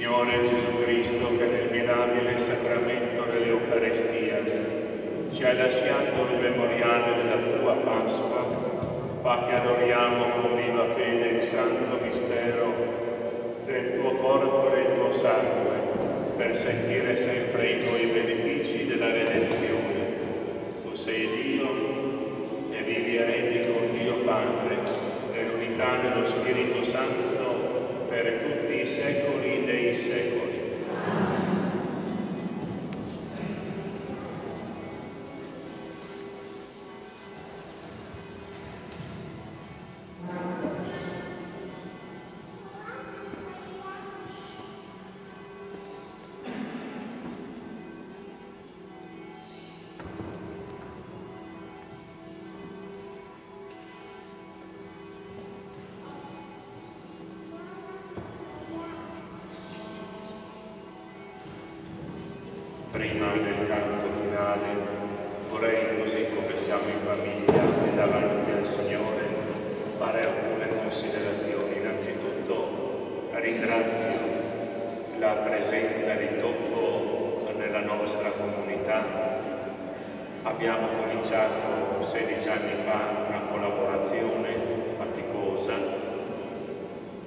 Signore Gesù Cristo, che nel mirabile sacramento dell'Eucarestia ci hai lasciato il memoriale della tua Pasqua, fa che adoriamo con viva fede il santo mistero del tuo corpo e del tuo sangue, per sentire sempre i tuoi benefici della redenzione. Tu sei Dio e vivi e regni con Dio Padre, nell'unità dello Spirito Santo, per tutti i secoli dei secoli. Prima del canto finale vorrei, così come siamo in famiglia e davanti al Signore, fare alcune considerazioni. Innanzitutto ringrazio la presenza di tocco nella nostra comunità. Abbiamo cominciato 16 anni fa una collaborazione faticosa,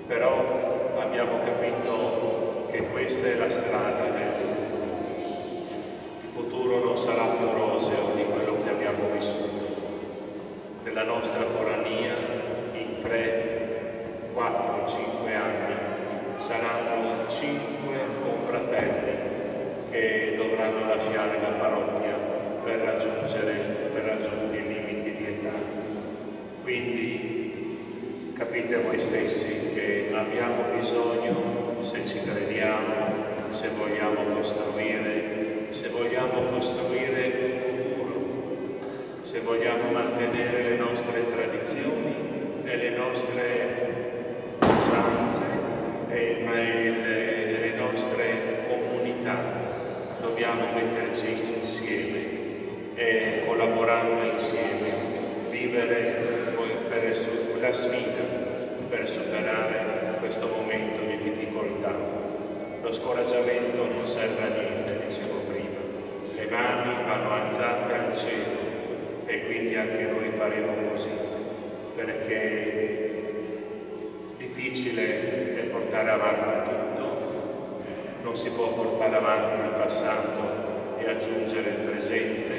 però abbiamo capito che questa è la strada del futuro. Il futuro non sarà più roseo di quello che abbiamo vissuto. Nella nostra forania, in 3, 4, 5 anni, saranno 5 confratelli che dovranno lasciare la parrocchia per raggiungere i limiti di età. Quindi capite voi stessi che abbiamo bisogno, se ci crediamo, se vogliamo costruire un futuro, se vogliamo mantenere le nostre tradizioni e le nostre usanze e le nostre comunità, dobbiamo metterci insieme e collaborando insieme, vivere la sfida per superare questo momento di difficoltà. Lo scoraggiamento non serve a niente, dicevo prima. Le mani vanno alzate al cielo e quindi anche noi faremo così, perché difficile è portare avanti tutto, non si può portare avanti il passato e aggiungere il presente.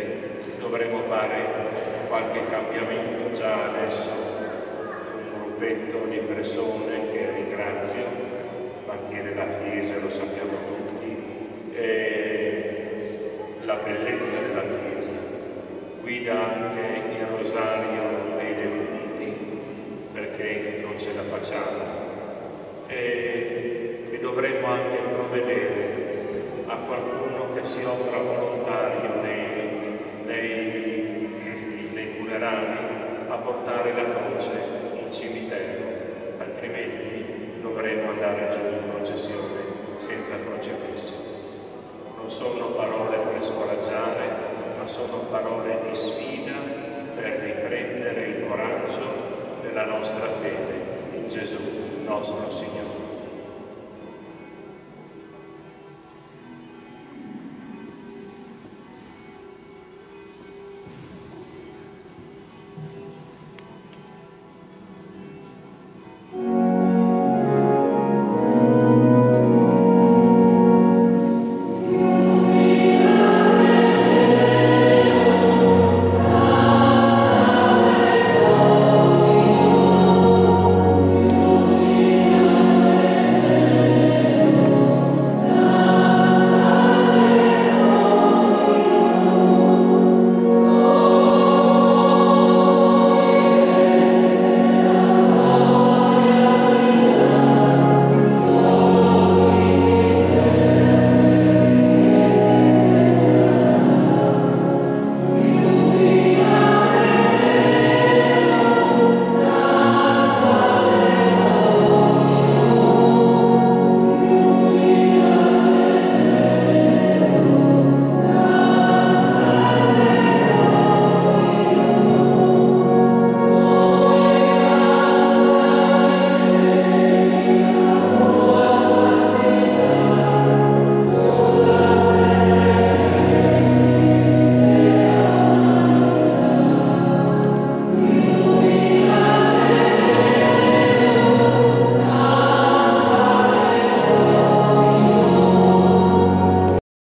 Dovremo fare qualche cambiamento già adesso, un gruppetto di persone che ringrazio, mantiene la Chiesa, lo sappiamo tutti, la bellezza della Chiesa, guida anche il rosario dei defunti, perché non ce la facciamo, e dovremmo anche provvedere a qualcuno che si offra volontario nei funerali a portare la croce in cimitero, altrimenti dovremo andare giù in processione senza crocifisso. Non sono parole per scoraggiare, ma sono parole di sfida per riprendere il coraggio della nostra fede in Gesù, nostro Signore.